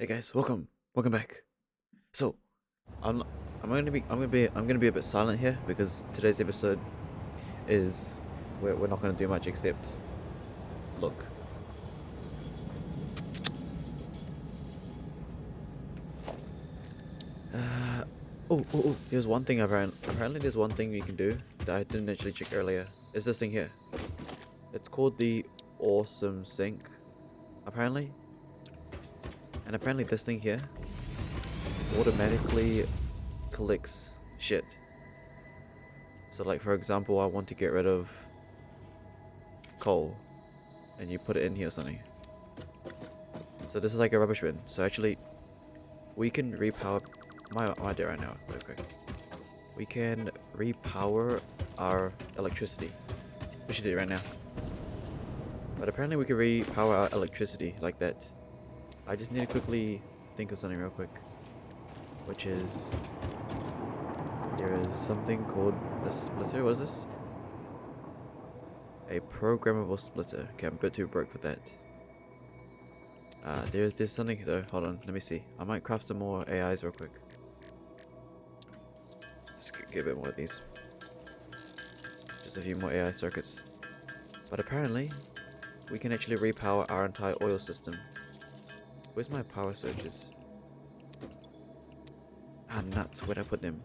Hey guys, welcome back. So, I'm I'm gonna be a bit silent here because today's episode is we're not gonna do much except look. Uh, oh, there's one thing apparently there's one thing you can do that I didn't actually check earlier. Is this thing here? It's called the awesome sink, apparently, and apparently this thing here automatically collects shit. So like for example, I want to get rid of coal and you put it in here or something. So this is like a rubbish bin. So actually, we can repower my idea right now. Real quick, we can repower our electricity. We should do it right now. But apparently, we can repower our electricity like that. I just need to quickly think of something real quick, which is there is something called a splitter. What is this? A programmable splitter. Okay, I'm a bit too broke for that. There's something though. Hold on, let me see. I might craft some more AIs real quick. Just get a bit more of these. Just a few more AI circuits. But apparently, we can actually repower our entire oil system. Where's my power surges? Ah, nuts. Where'd I put them?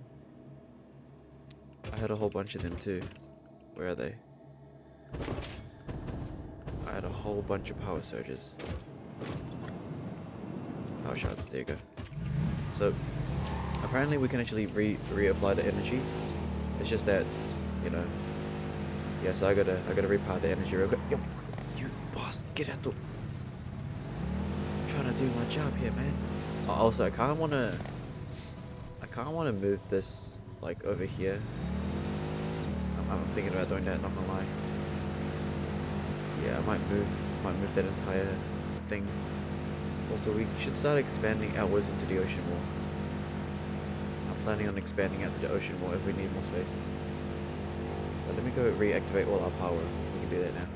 I had a whole bunch of them too. Where are they? I had a whole bunch of power surges. Power shots. There you go. So, apparently we can actually reapply the energy. It's just that, you know. Yeah, so I gotta repower the energy real quick. Yo, you boss, get out the. I'm trying to do my job here, man. Also, I kind of wanna move this like over here. I'm thinking about doing that. Not gonna lie. Yeah, I might move that entire thing. Also, we should start expanding outwards into the ocean more. I'm planning on expanding out to the ocean more if we need more space. But let me go reactivate all our power. We can do that now.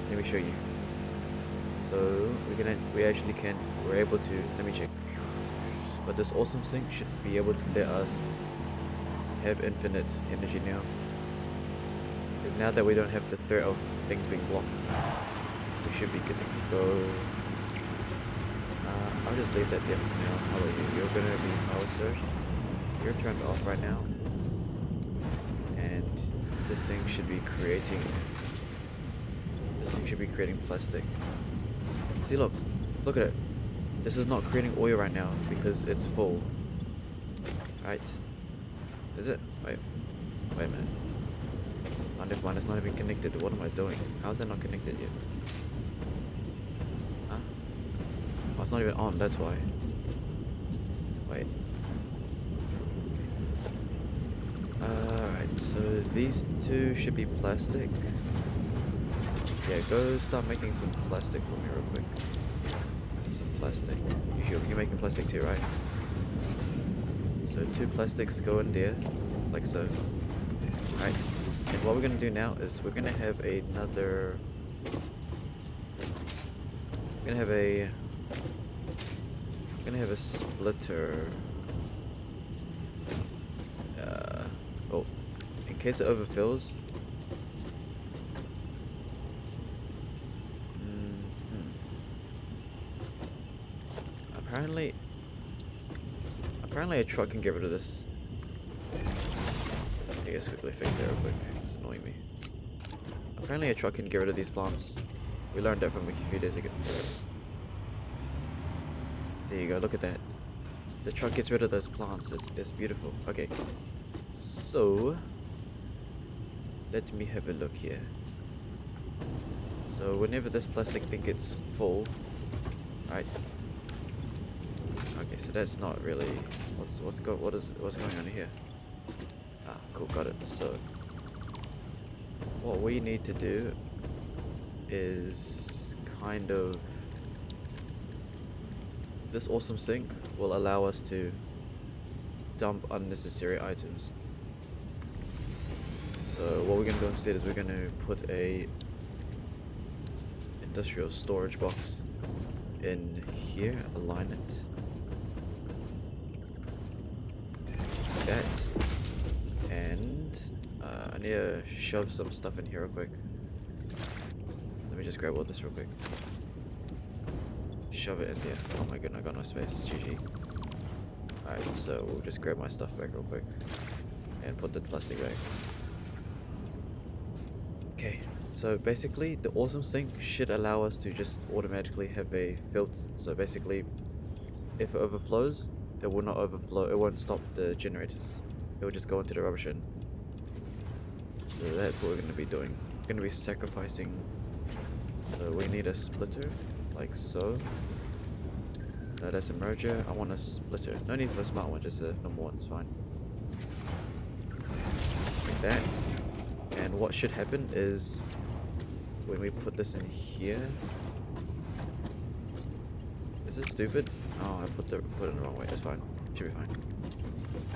Let me show you. So we're able to, let me check. But this awesome sink should be able to let us have infinite energy now. Because now that we don't have the threat of things being blocked, we should be good to go. I'll just leave that there for now. How about you? You're gonna be power surged. You're turned off right now. And this thing should be creating plastic. See, look at it. This is not creating oil right now because it's full. Right? Is it? Wait a minute. Oh, never mind, it's not even connected. What am I doing? How is that not connected yet? Huh? Oh, it's not even on, that's why. Wait. Alright, so these two should be plastic. Yeah, go start making some plastic for me real quick. Some plastic. You're making plastic too, right? So 2 plastics go in there, like so. Right. And what we're gonna do now is we're gonna have another. We're gonna have a splitter. Oh, in case it overfills. Apparently a truck can get rid of this. I guess quickly fix that real quick. It's annoying me. Apparently a truck can get rid of these plants. We learned that from a few days ago. There you go, look at that. The truck gets rid of those plants. It's beautiful. Okay. So let me have a look here. So whenever this plastic thing gets full, right? Okay, so that's not really what's going on here. Ah, cool, got it. So what we need to do is kind of this awesome sink will allow us to dump unnecessary items. So what we're gonna do instead is we're gonna put a industrial storage box in here, align it. Like that. And I need to shove some stuff in here real quick. Let me just grab all this real quick. Shove it in there. Oh my goodness, I got no space. GG. Alright, so we'll just grab my stuff back real quick. And put the plastic back. Okay, so basically the awesome sink should allow us to just automatically have a filter. So basically, if it overflows, it will not overflow. It won't stop the generators. It will just go into the rubbish bin. So that's what we're going to be doing. We're going to be sacrificing. So we need a splitter, like so. No, that's a merger. I want a splitter. No need for a smart one, just a normal one's fine. Like that. And what should happen is when we put this in here. Is this stupid? Oh, I put it in the wrong way. It's fine. Should be fine.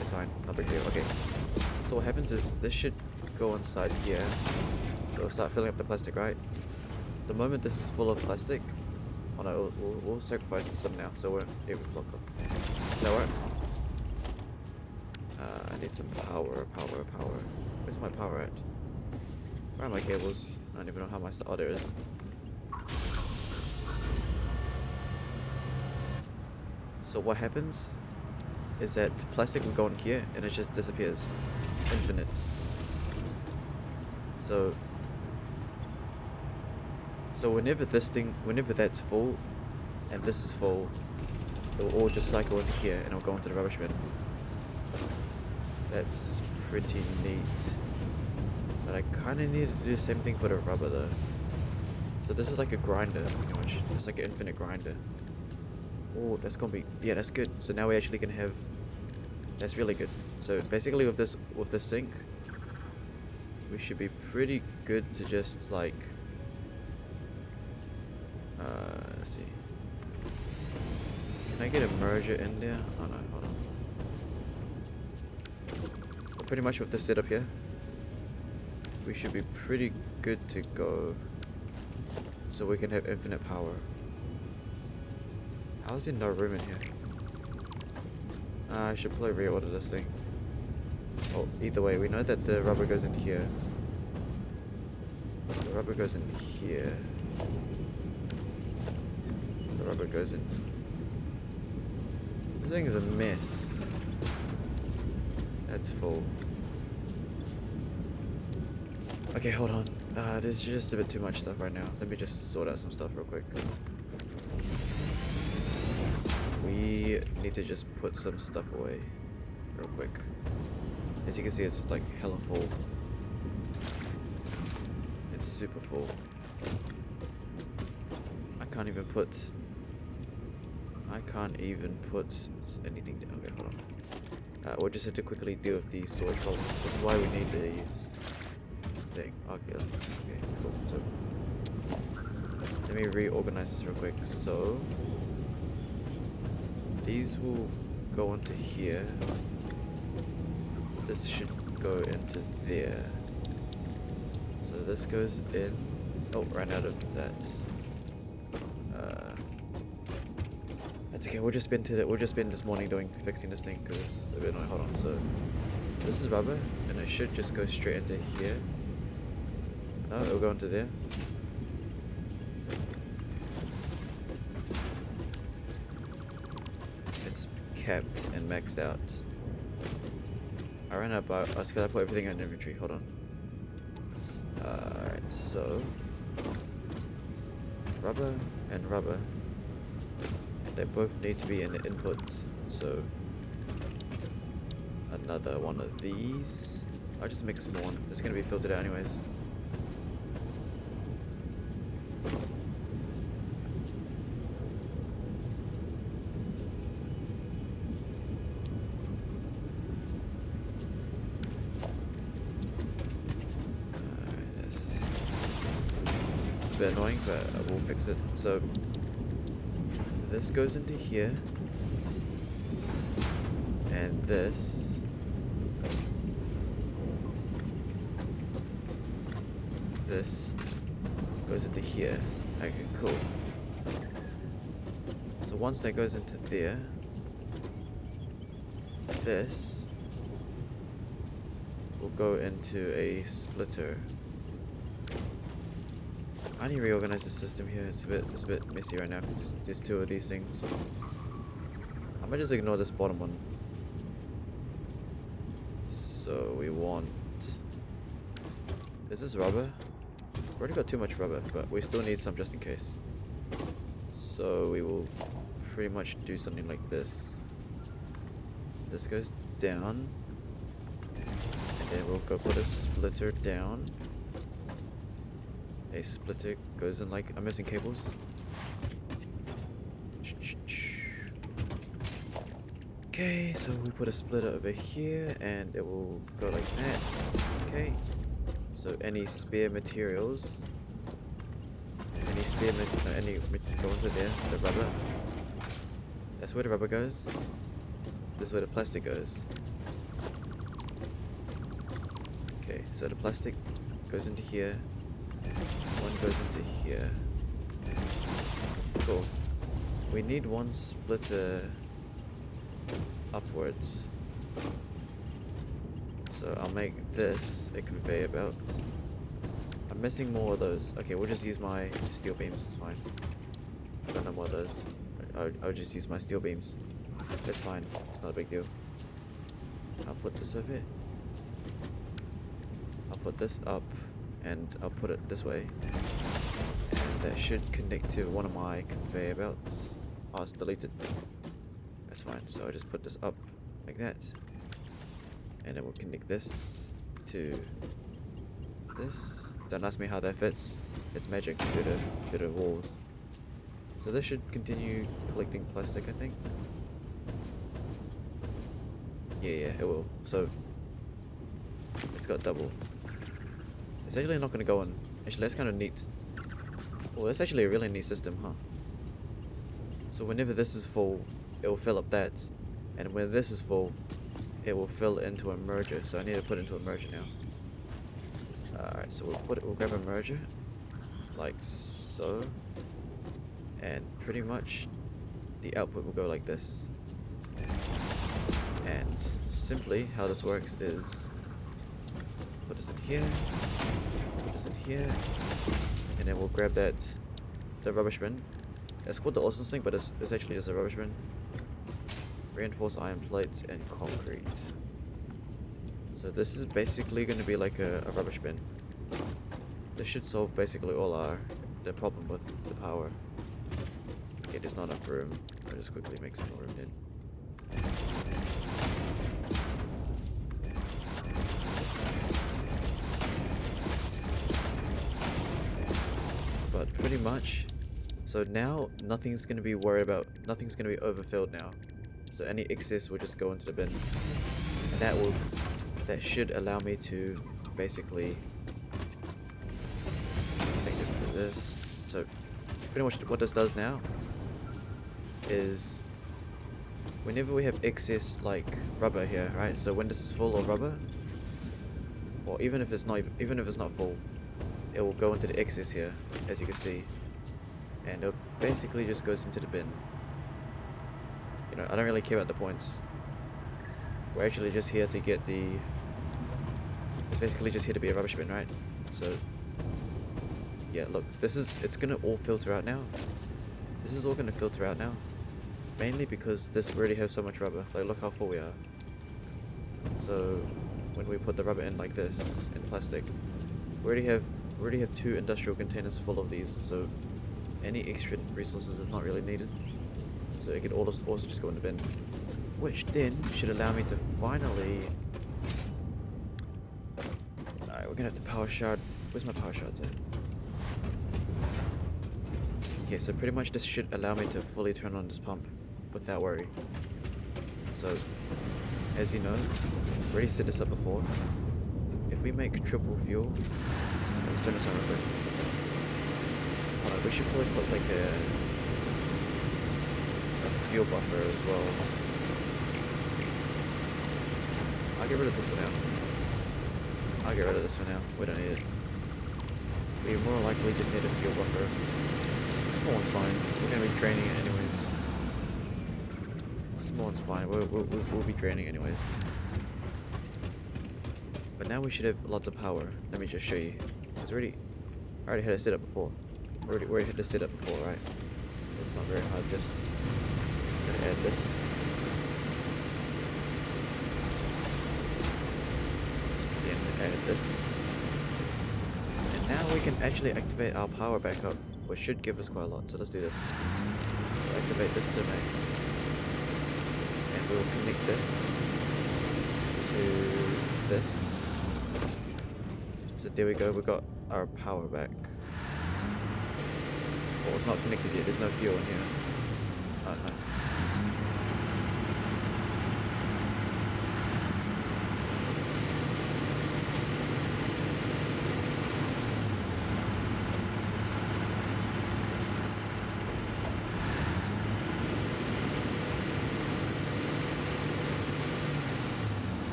It's fine. Not big deal. Okay. So what happens is this should go inside here. So we'll start filling up the plastic, right? The moment this is full of plastic, oh no, we'll sacrifice some now. So we're able to block up. Does that work? I need some power. Where's my power at? Where are my cables? I don't even know how my oh, there is. So what happens is that plastic will go in here and it just disappears. Infinite. So whenever that's full and this is full, it will all just cycle into here and it'll go into the rubbish bin. That's pretty neat. But I kind of need to do the same thing for the rubber though. So this is like a grinder, pretty much. It's like an infinite grinder. Oh, that's gonna be, yeah, that's good. So now we actually can have, that's really good. So basically with this sink, we should be pretty good to just like, let's see. Can I get a merger in there? Oh no, hold on. But pretty much with this setup here, we should be pretty good to go. So we can have infinite power. How is there no room in here? I should probably reorder this thing. Oh, either way, we know that the rubber goes in here. The rubber goes in here. The rubber goes in. This thing is a mess. That's full. Okay, hold on. There's just a bit too much stuff right now. Let me just sort out some stuff real quick. We need to just put some stuff away real quick. As you can see, it's like hella full. It's super full. I can't even put anything down. Okay, hold on. We'll just have to quickly deal with these storage problems. This is why we need these thing. Okay, cool. So let me reorganize this real quick. So these will go into here. This should go into there. So this goes in. Oh, ran out of that. That's okay. We'll just spend this morning fixing this thing because it's a bit annoying. Hold on. So this is rubber, and it should just go straight into here. No, it'll go into there. It's capped and maxed out. I ran out of because I put everything in inventory. Hold on. Alright, so rubber and rubber. And they both need to be in the input. So another one of these. I'll just make a small one. It's gonna be filtered out anyways. It's a bit annoying, but I will fix it. So this goes into here, and this goes into here. Okay, cool. So once that goes into there, this will go into a splitter. I need to reorganize the system here. It's a bit messy right now because there's two of these things. I might just ignore this bottom one. So we want... Is this rubber? We've already got too much rubber, but we still need some just in case. So we will pretty much do something like this. This goes down. And then we'll go put a splitter down. A splitter goes in like... I'm missing cables. Okay, so we put a splitter over here and it will go like that. Okay. So any spare materials... go into there, the rubber. That's where the rubber goes. This is where the plastic goes. Okay, so the plastic goes into here. One goes into here. Cool. We need one splitter upwards. So I'll make this a conveyor belt. I'm missing more of those. Okay, we'll just use my steel beams, it's fine. I don't know more of those. I'll just use my steel beams. That's fine, it's not a big deal. I'll put this over it. I'll put this up and I'll put it this way. And that should connect to one of my conveyor belts. Oh, it's deleted. That's fine, so I'll just put this up like that. And it will connect this to this. Don't ask me how that fits. It's magic through the walls. So this should continue collecting plastic, I think. Yeah, it will. So it's got double. It's actually not going to go on. Actually, that's kind of neat. Oh, that's actually a really neat system, huh? So whenever this is full, it will fill up that, and when this is full, it will fill into a merger. So I need to put it into a merger now. Alright, so we'll grab a merger like so, and pretty much the output will go like this. And simply how this works is put this in here, put this in here, and then we'll grab the rubbish bin. It's called the awesome sink, but it's actually just a rubbish bin. Reinforced iron plates and concrete. So this is basically going to be like a rubbish bin. This should solve basically all the problem with the power. Okay, there's not enough room. I'll just quickly make some more room then. But pretty much, so now nothing's going to be worried about, nothing's going to be overfilled now. So any excess will just go into the bin. And that should allow me to basically make this to this. So pretty much what this does now is whenever we have excess like rubber here, right? So when this is full of rubber, or even if it's not full, it will go into the excess here, as you can see, and it basically just goes into the bin. You know, I don't really care about the points. We're actually just here to get the... It's basically just here to be a rubbish bin, right? So, yeah, look, it's gonna all filter out now. This is all gonna filter out now. Mainly because this already has so much rubber. Like, look how full we are. So, when we put the rubber in like this, in plastic, we already have 2 industrial containers full of these, so any extra resources is not really needed. So it could also just go in the bin, which then should allow me to finally... Alright, we're gonna have to power shard. Where's my power shards at? Okay, so pretty much this should allow me to fully turn on this pump without worry. So, as you know, I've already set this up before. If we make triple fuel... Let's turn this on real quick. Alright, we should probably put like a fuel buffer as well. I'll get rid of this for now. We don't need it. We more likely just need a fuel buffer. The small one's fine. We're going to be draining it anyways. Small one's fine. We'll be draining anyways. But now we should have lots of power. Let me just show you. It's already... I already had it set up before. Already had this set up before, right? It's not very hard, just... gonna add this. Then add this. And now we can actually activate our power back up, which should give us quite a lot. So let's do this. We'll activate this to max. And we'll connect this to this. So there we go, we got our power back. Well, it's not connected yet, there's no fuel in here. Oh no.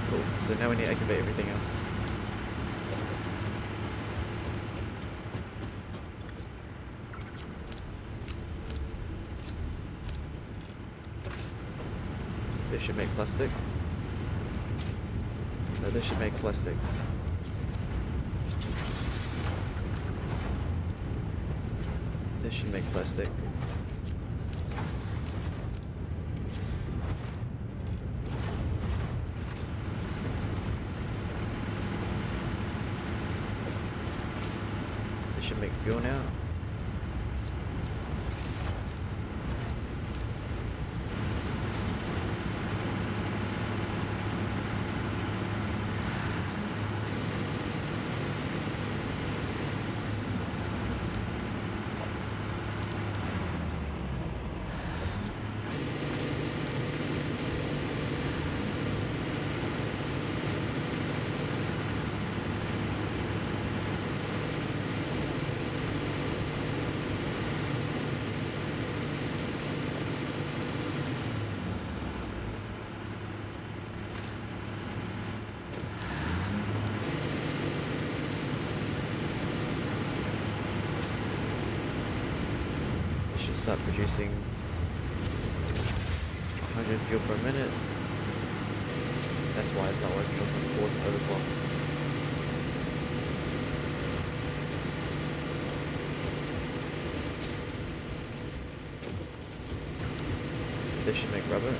Cool, so now we need to activate everything else. This should make plastic. No, this should make plastic. This should make plastic. This should make fuel now. Should start producing 100 fuel per minute. That's why it's not working, it wasn't overclocked. This should make rubber.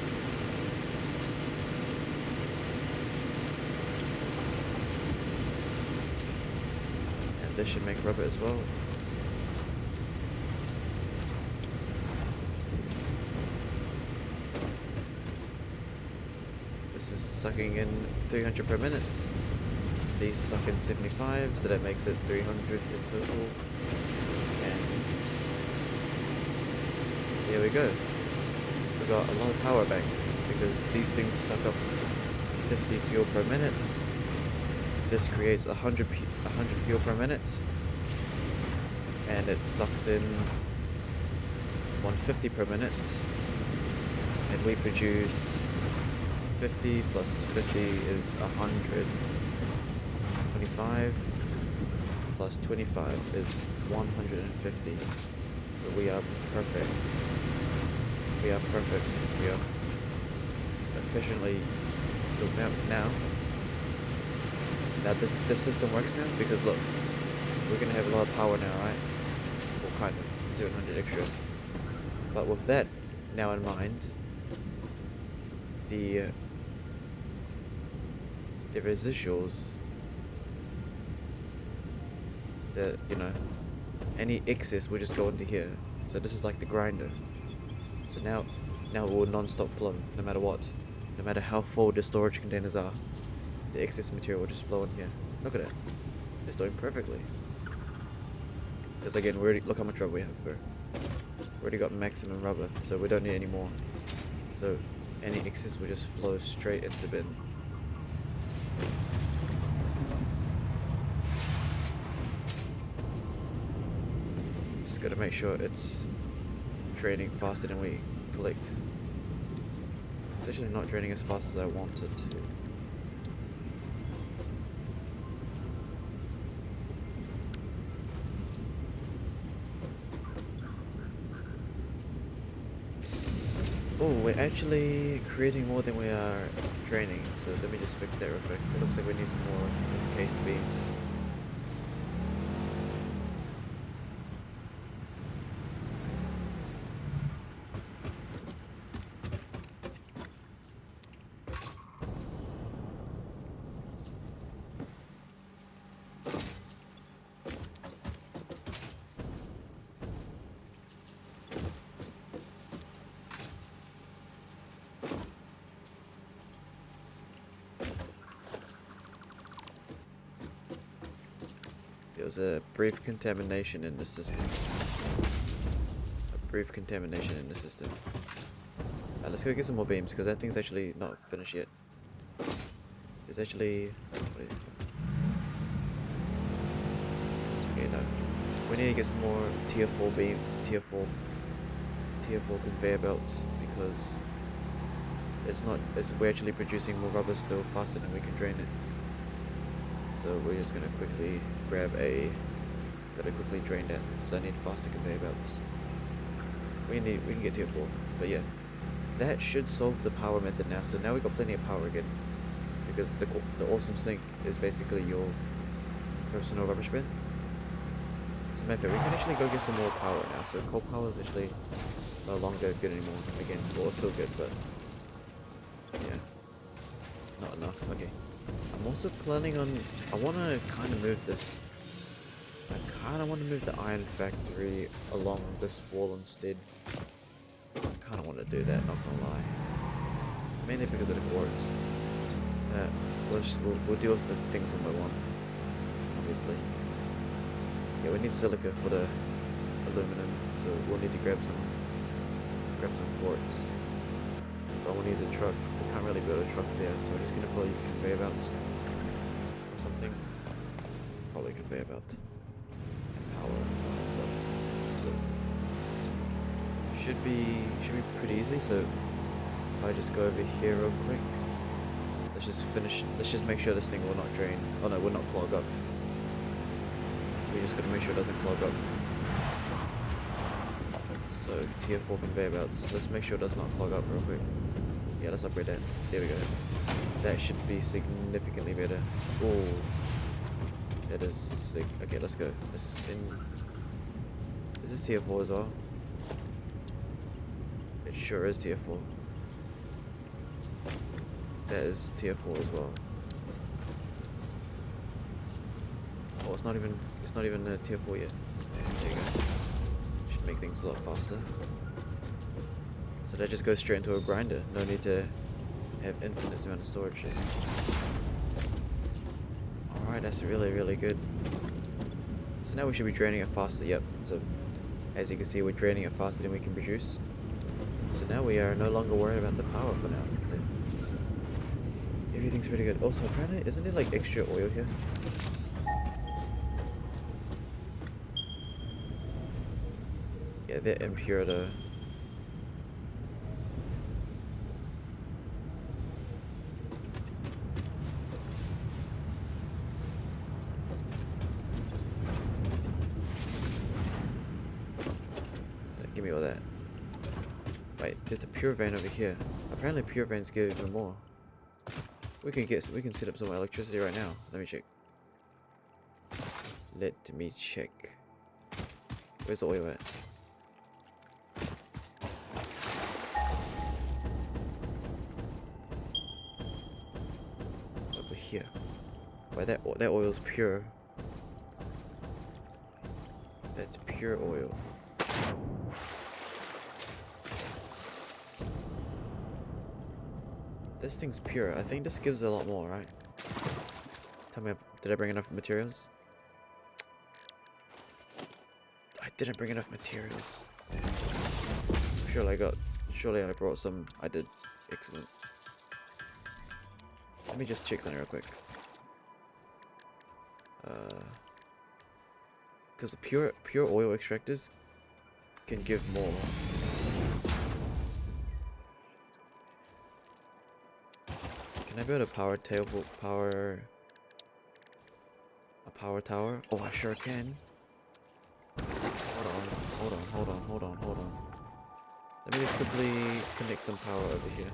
And this should make rubber as well. This is sucking in 300 per minute. These suck in 75, so that makes it 300 in total. And here we go. We got a lot of power back because these things suck up 50 fuel per minute. This creates 100 fuel per minute, and it sucks in 150 per minute, and we produce 50 plus 50 is 100. 25 plus 25 is 150. So we are perfect. We are perfect. We are efficiently. So now this system works now because look, we're gonna have a lot of power now, right? Well, kind of 700 extra. But with that now in mind, the residuals, that, you know, any excess will just go into here. So this is like the grinder. So now it will non-stop flow no matter what, no matter how full the storage containers are. The excess material will just flow in here. Look at it, it's doing perfectly. Because again, look how much rubber we have. We already got maximum rubber, so we don't need any more. So any excess will just flow straight into the bin. Just gotta make sure it's draining faster than we collect. It's actually not draining as fast as I want it to. Oh, we're actually creating more than we are draining, so let me just fix that real quick. It looks like we need some more encased beams. There was a brief contamination in the system. A brief contamination in the system. Let's go get some more beams, because that thing's actually not finished yet. There's actually... Okay, no. We need to get some more tier 4 tier 4 conveyor belts, because we're actually producing more rubber still faster than we can drain it. So we're just gonna quickly gotta quickly drain that. So I need faster conveyor belts. We can get tier 4, but yeah. That should solve the power method now. So now we got plenty of power again, because the awesome sink is basically your personal rubbish bin. So matter of fact, we can actually go get some more power now. So coal power is actually no longer good anymore. Again, well, it's still good, but yeah, not enough. Okay. I'm also planning on, I want to kind of move this, I kind of want to move the iron factory along this wall instead. I kind of want to do that, not gonna lie. Mainly because of the quartz. We'll deal with the things one by one, obviously. Yeah, we need silica for the aluminum, so we'll need to grab some quartz. But I want to use a truck. We can't really build a truck there, so we're just gonna probably use conveyor belts or something. Probably conveyor belt and power and stuff. So should be pretty easy. So if I just go over here real quick, let's just make sure this thing will not drain. Oh no, will not clog up. We just gotta make sure it doesn't clog up. So tier 4 conveyor belts. Let's make sure it does not clog up real quick. Yeah, let's upgrade that. There we go. That should be significantly better. Oh, that is sick. Okay, let's go. Is this tier 4 as well? It sure is tier 4. That is tier 4 as well. Oh, it's not even a tier 4 yet. There you go. Should make things a lot faster. So that just goes straight into a grinder. No need to have infinite amount of storage. Alright, that's really good. So now we should be draining it faster. Yep. So as you can see, we're draining it faster than we can produce. So now we are no longer worried about the power for now. Everything's pretty good. Also, apparently, isn't there like extra oil here? Yeah, they're impure though. Give me all that. Wait, there's a pure vein over here. Apparently pure veins give even more. We can set up some electricity right now. Let me check. Let me check. Where's the oil at? Over here. Wait, that oil's pure. That's pure oil. This thing's pure. I think this gives a lot more, right? Tell me, did I bring enough materials? I didn't bring enough materials. Surely I brought some. I did. Excellent. Let me just check something real quick. Because the pure oil extractors can give more. Can I build a power tower? Oh, I sure can. Hold on. Let me just quickly connect some power over here.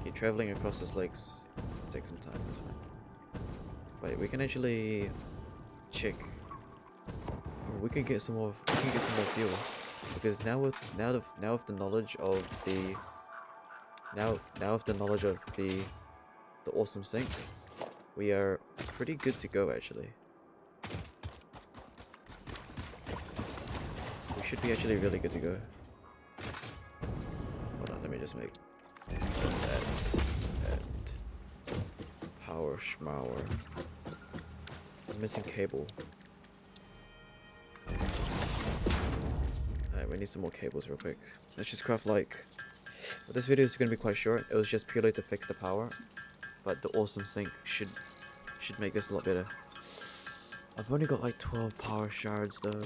Okay, traveling across this lakes takes some time, that's fine. Wait, we can actually check. We can get some more fuel. Because now with the knowledge of the the awesome sink, we are pretty good to go actually. We should be actually really good to go. Hold on, let me just make that power schmower. I'm missing cable. Alright, we need some more cables real quick. Let's just craft like... Well, this video is going to be quite short. It was just purely to fix the power. But the awesome sink should make this a lot better. I've only got like 12 power shards though.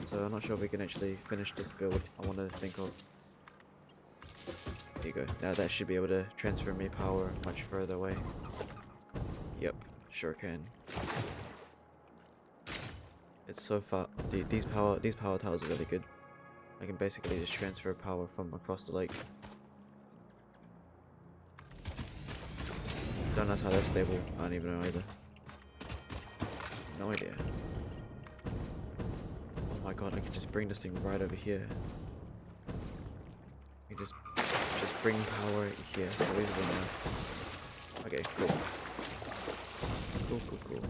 So I'm not sure if we can actually finish this build I wanted to think of. There you go. Now that should be able to transfer me power much further away. Yep, sure can. It's so far. These power towers are really good. I can basically just transfer power from across the lake. Don't know how they're stable. I don't even know either. No idea. Oh my god, I could just bring this thing right over here. I can just bring power here so easily now. Okay, cool. Cool.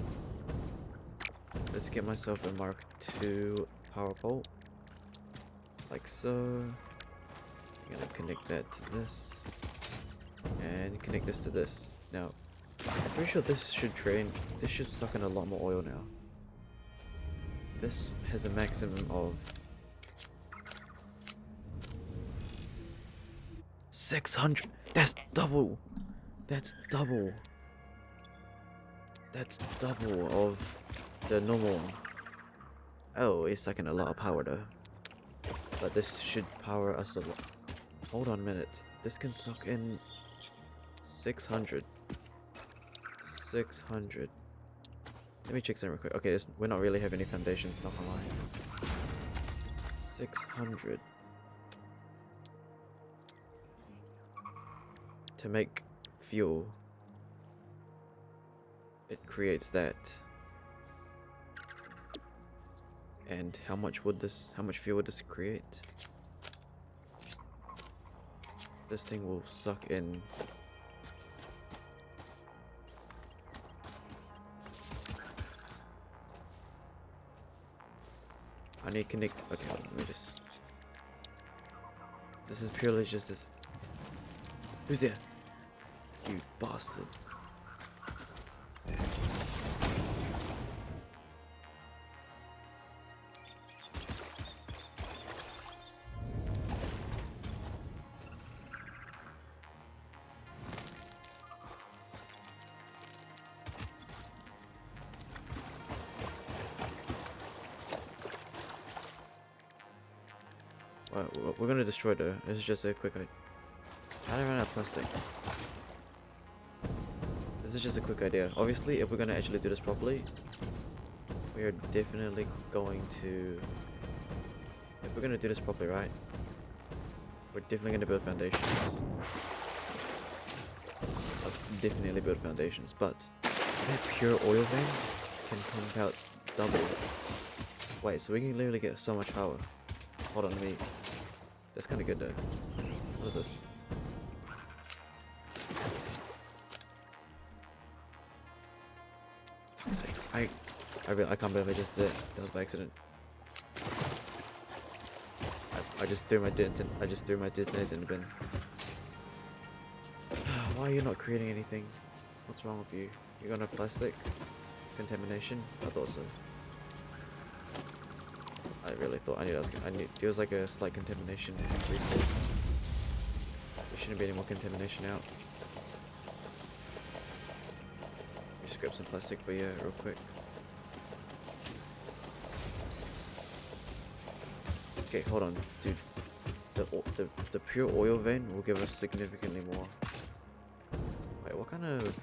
Let's get myself a Mark II power pole. Like so. I'm gonna connect that to this. And connect this to this. Now, I'm pretty sure this should suck in a lot more oil now. This has a maximum of 600. That's double. That's double of the normal one. Oh, it's sucking a lot of power though. But this should power us a lot. Hold on a minute. This can suck in 600. 600. Let me check something real quick. Okay, we're not really having any foundations, not gonna lie. 600. To make fuel, it creates that. And how much fuel would this create? This thing will suck in. I need to connect. Okay, let me just. This is purely just this. Who's there? You bastard. We're gonna destroy the. This is just a quick. How did I run out of plastic? This is just a quick idea. Obviously, if we're gonna actually do this properly, we are definitely going to. If we're gonna do this properly, right? We're definitely gonna build foundations. Definitely build foundations, but that pure oil vein can pump out double. Wait, so we can literally get so much power. Hold on, that's kind of good though. What is this? Fuck's sakes! I can't believe I just did it. That was by accident. I just threw my detonator in the bin. Why are you not creating anything? What's wrong with you? You got no plastic? Contamination? I thought so. I really thought there was like a slight contamination. There shouldn't be any more contamination out. Let me just grab some plastic for you real quick. Okay, hold on, dude. The pure oil vein will give us significantly more. Wait, what kind of?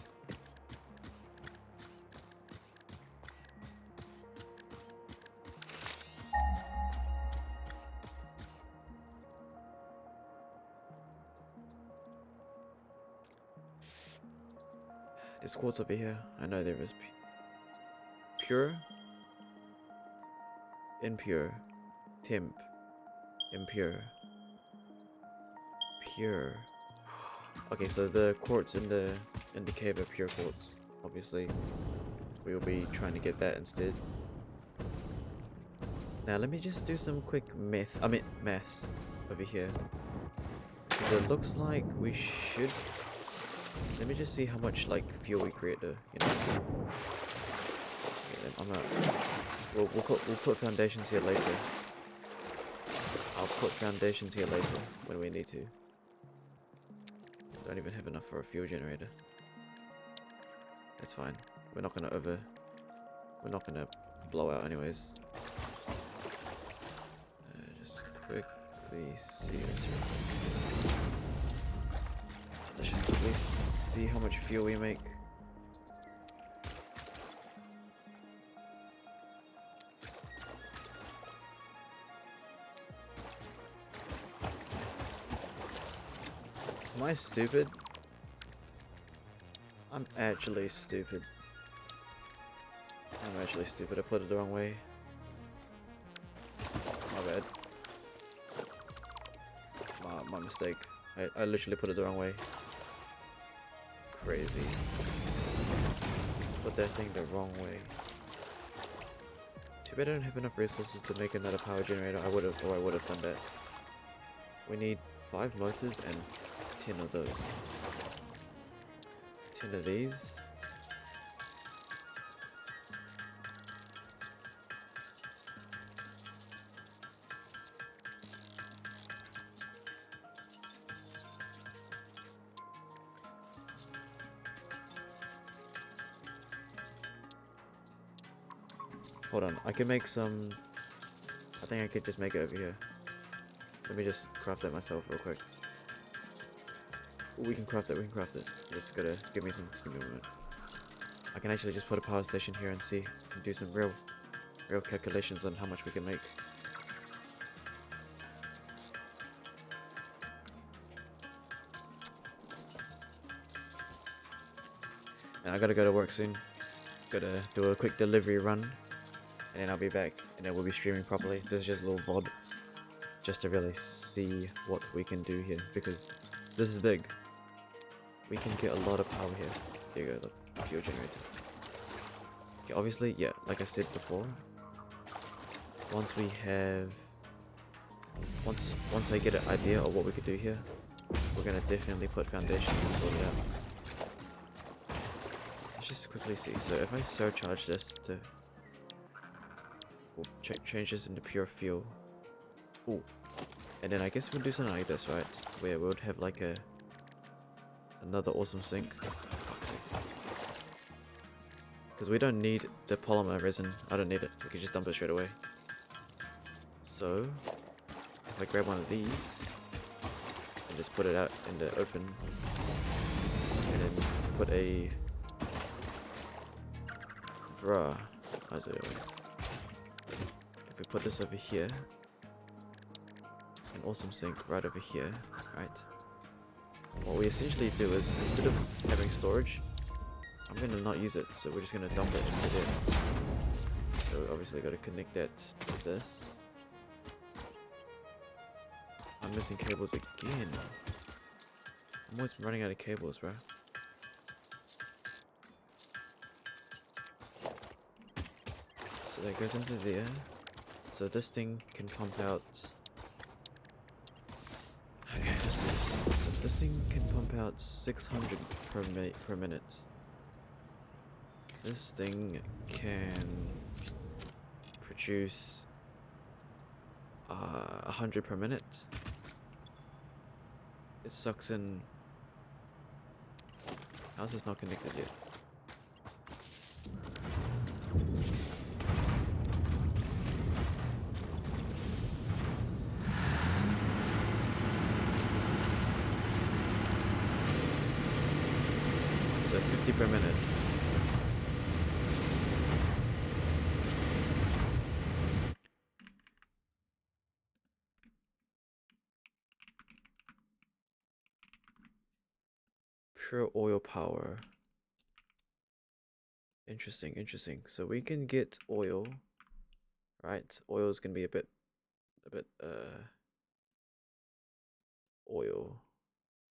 There's quartz over here. I know there is. Pure, impure, temp, impure, pure. Okay, so the quartz in the cave are pure quartz. Obviously, we will be trying to get that instead. Now let me just do some quick maths over here. Because it looks like we should. Let me just see how much like fuel we create though. You know. Okay, I'm out. We'll put foundations here later. I'll put foundations here later when we need to. Don't even have enough for a fuel generator. That's fine. We're not gonna blow out anyways. Just quickly see this here. Let's just quickly see how much fuel we make. Am I stupid? I'm actually stupid. I'm actually stupid. I put it the wrong way. My bad. My mistake. I literally put it the wrong way. Crazy. Put that thing the wrong way. Too bad I don't have enough resources to make another power generator. I would have done that. We need 5 motors and 10 of those. 10 of these. Hold on, I can make some. I think I could just make it over here. Let me just craft that myself real quick. We can craft it, Just gotta give me a moment. I can actually just put a power station here and see, and do some real calculations on how much we can make. And I gotta go to work soon. Gotta do a quick delivery run. And then I'll be back, and then we'll be streaming properly. This is just a little VOD. Just to really see what we can do here, because this is big. We can get a lot of power here. There you go, the fuel generator. Okay, obviously, yeah, like I said before, once I get an idea of what we could do here, we're gonna definitely put foundations and sort it out. Let's just quickly see. So if I surcharge this to, we'll change this into pure fuel. Ooh. And then I guess we'll do something like this, right? Where we would have like another awesome sink. Fuck's sakes. Because we don't need the polymer resin. I don't need it. We can just dump it straight away. So, if I grab one of these and just put it out in the open, and then put a how's it doing? If we put this over here, an awesome sink right over here, right? What we essentially do is, instead of having storage, I'm gonna not use it, so we're just gonna dump it into there. So obviously I gotta connect that to this. I'm missing cables again. I'm always running out of cables, bro. So that goes into there. So this thing can pump out. Okay, so this thing can pump out 600 per minute. This thing can produce 100 per minute. It sucks in. How's this not connected yet? So 50 per minute. Pure oil power. Interesting, interesting. So we can get oil, right? Oil is gonna be a bit oil.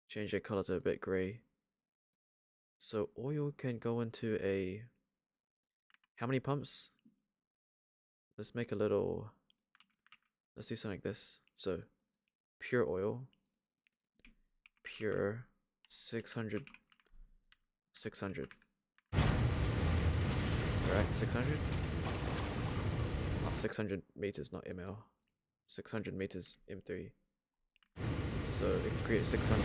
Change the color to a bit gray. So oil can go into a, how many pumps? Let's make a little, let's do something like this. So pure oil, pure 600, 600. Right, 600? 600 meters, not ml. 600 meters M3. So it can create 600.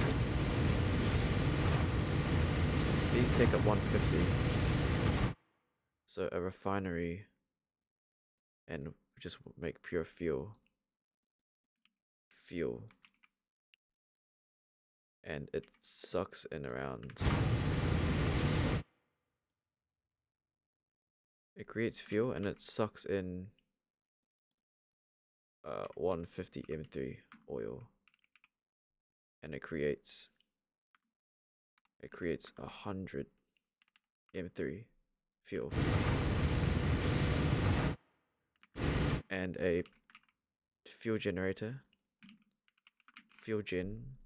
These take up 150. So a refinery, and just make pure fuel. And it sucks in around. It creates fuel and it sucks in 150 M3 oil. And it creates 100 M3 fuel. And a fuel generator. Fuel gen.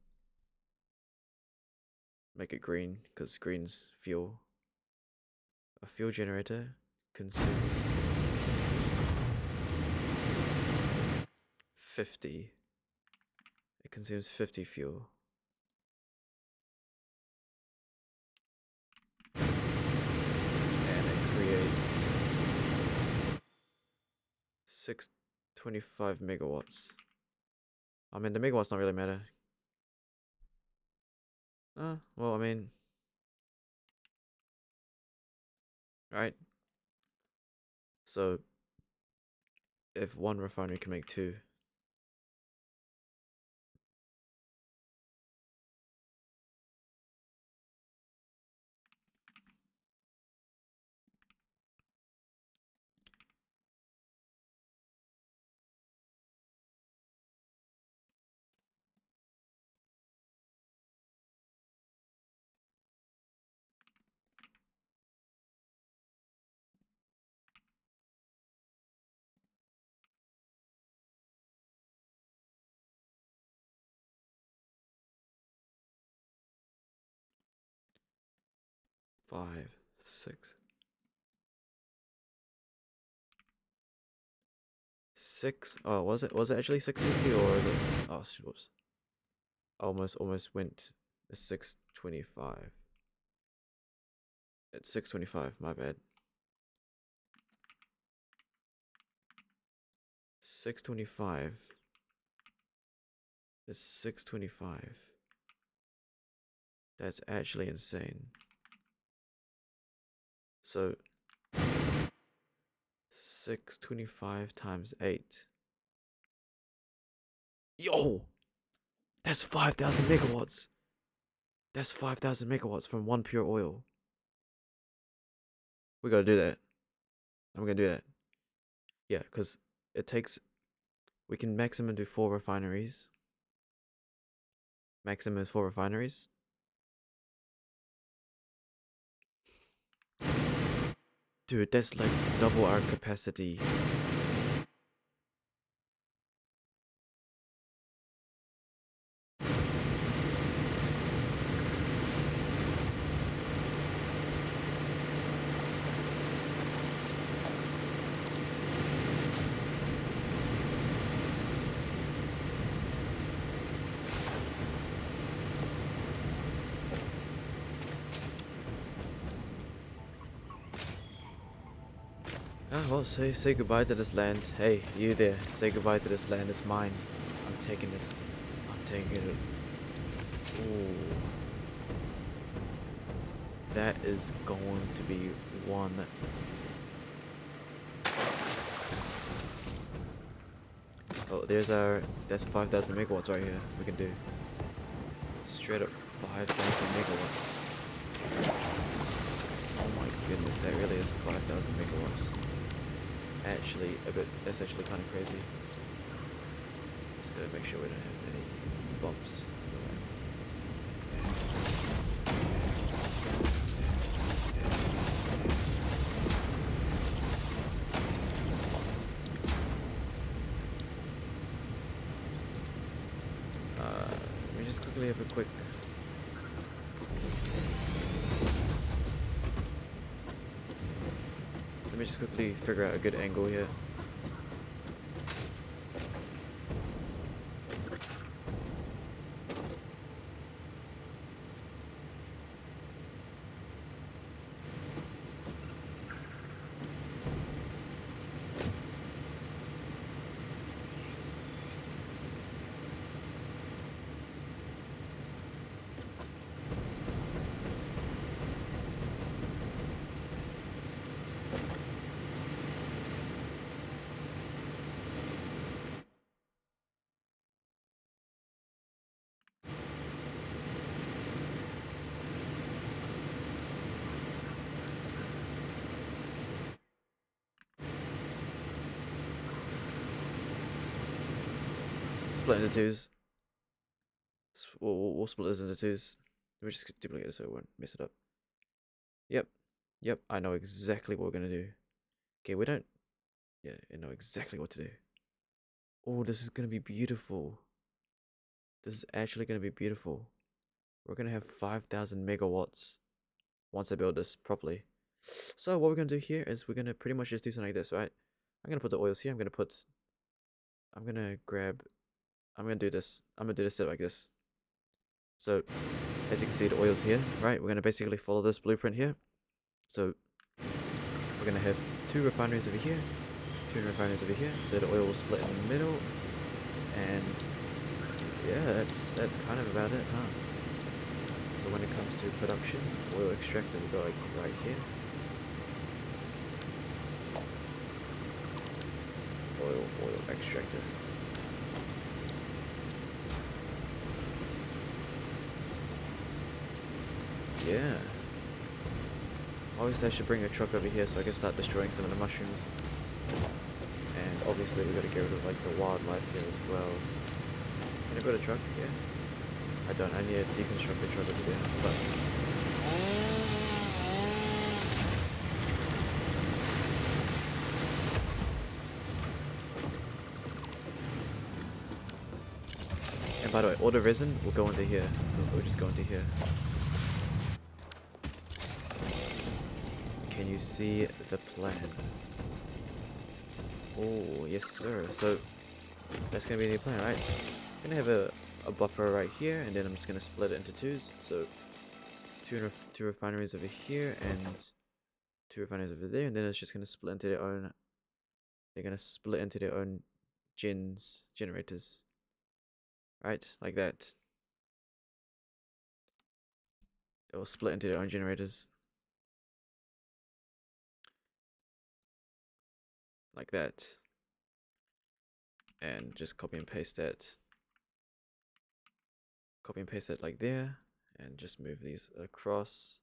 Make it green because green's fuel. A fuel generator consumes 50. It consumes 50 fuel. And it creates 625 megawatts. I mean, the megawatts don't really matter. Well, I mean, right? So, if one refinery can make 2, five, 6. 6. Oh, was it actually 650 or was it? Oh, whoops. Almost went 625. It's 625, my bad. 625. It's 625. That's actually insane. So 625 times 8. Yo! That's 5,000 megawatts. That's 5,000 megawatts from one pure oil. We gotta do that. I'm gonna do that. Yeah, because it takes, we can maximum do 4 refineries. Maximum is 4 refineries. Dude, that's like double our capacity. Well, say goodbye to this land. Hey, you there, say goodbye to this land. It's mine. I'm taking this. I'm taking it. Ooh. That is going to be one. Oh, that's 5,000 megawatts right here. We can do straight up 5,000 megawatts. Oh my goodness, that really is 5,000 megawatts. That's actually kind of crazy. Just gotta make sure we don't have any bumps. me just quickly have a quick. Let me just quickly figure out a good angle here. Split into twos. We'll split this into twos. Let me just duplicate it so it won't mess it up. Yep. Yep, I know exactly what we're gonna do. Okay, we don't. Yeah, I know exactly what to do. Oh, this is gonna be beautiful. This is actually gonna be beautiful. We're gonna have 5,000 megawatts once I build this properly. So what we're gonna do here is we're gonna pretty much just do something like this, right? I'm gonna put the oils here. I'm gonna do this. I'm gonna do this like this. So as you can see, the oils here, right? We're gonna basically follow this blueprint here. So we're gonna have 2 refineries over here, 2 refineries over here. So the oil will split in the middle, and yeah, that's kind of about it, huh? So when it comes to production, oil extractor will go like right here. Oil extractor. Yeah. Obviously I should bring a truck over here so I can start destroying some of the mushrooms. And obviously we gotta get rid of like the wildlife here as well. Can I put a truck here? I don't, I need to deconstruct the truck over there, but and by the way, all the resin will go into here. We'll just go into here. Can you see the plan? Oh, yes sir. So that's gonna be the plan, right? I'm gonna have a buffer right here, and then I'm just gonna split it into twos. So two refineries over here and 2 refineries over there, and then it's just gonna split into their own. They're gonna split into their own generators, right? Like that. It will split into their own generators, like that, and just copy and paste that. Copy and paste that like there, and just move these across.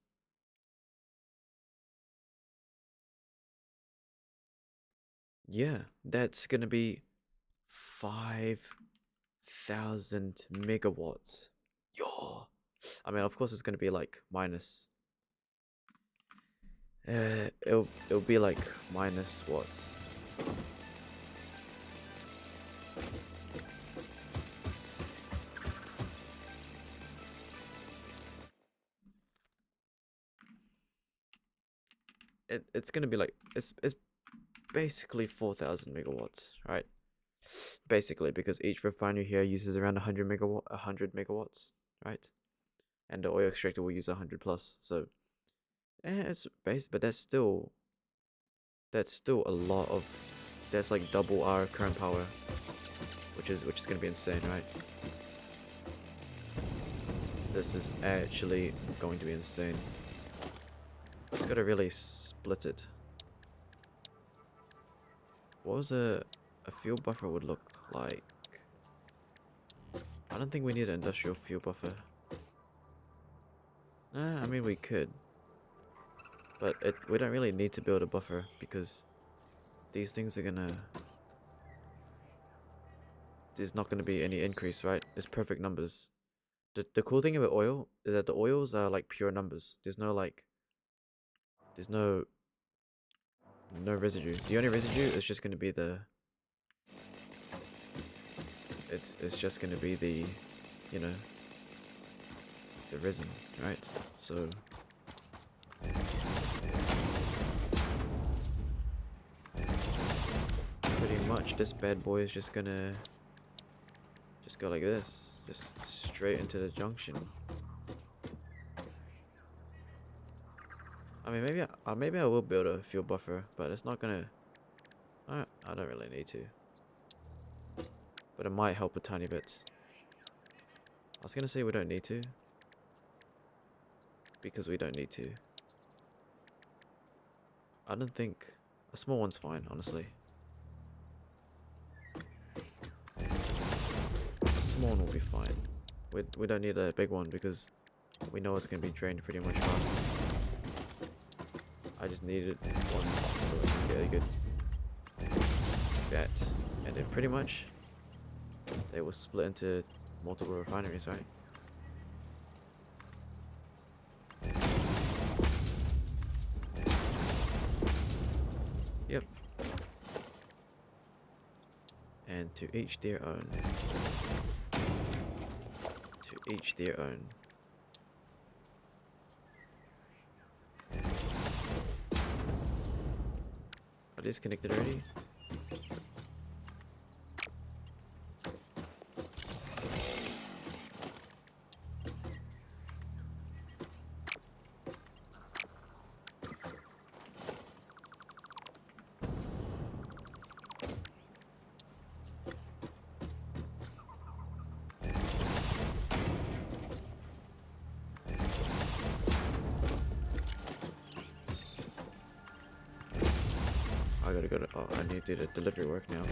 Yeah, that's gonna be 5,000 megawatts. Yo, I mean, of course, it's gonna be like minus. It'll be like minus what? It's gonna be like it's basically 4,000 megawatts, right? Basically, because each refinery here uses around 100 megawatts, right? And the oil extractor will use 100 plus. So, it's base, but that's still a lot of. That's like double our current power, which is gonna be insane, right? This is actually going to be insane. Just gotta really split it. What was a fuel buffer would look like? I don't think we need an industrial fuel buffer. I mean we could. But we don't really need to build a buffer because these things are gonna... There's not gonna be any increase, right? It's perfect numbers. The cool thing about oil is that the oils are like pure numbers. There's no like... There's no residue. The only residue is just gonna be the... It's just gonna be the... You know... the resin, right? So pretty much this bad boy is just gonna just go like this, just straight into the junction. I mean, maybe I will build a fuel buffer, but it's not gonna. I don't really need to, but it might help a tiny bit. I was gonna say we don't need to, because we don't need to. I don't think a small one's fine, honestly. A small one will be fine. We don't need a big one because we know it's gonna be drained pretty much fast. I just needed one so I can get a good that, and then pretty much they will split into multiple refineries, right? Yep. And to each their own. To each their own. Are these connected already? I gotta go to. Oh, I need to do the delivery work now.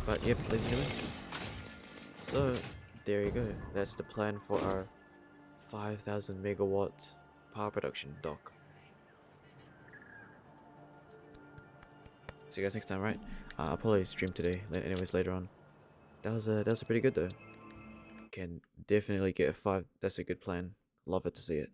But yep, ladies and gentlemen. So there you go. That's the plan for our 5,000 megawatt power production dock. See you guys next time, right? I'll probably stream today. Anyways, later on. That was pretty good though. Can definitely get a 5. That's a good plan. Love it to see it.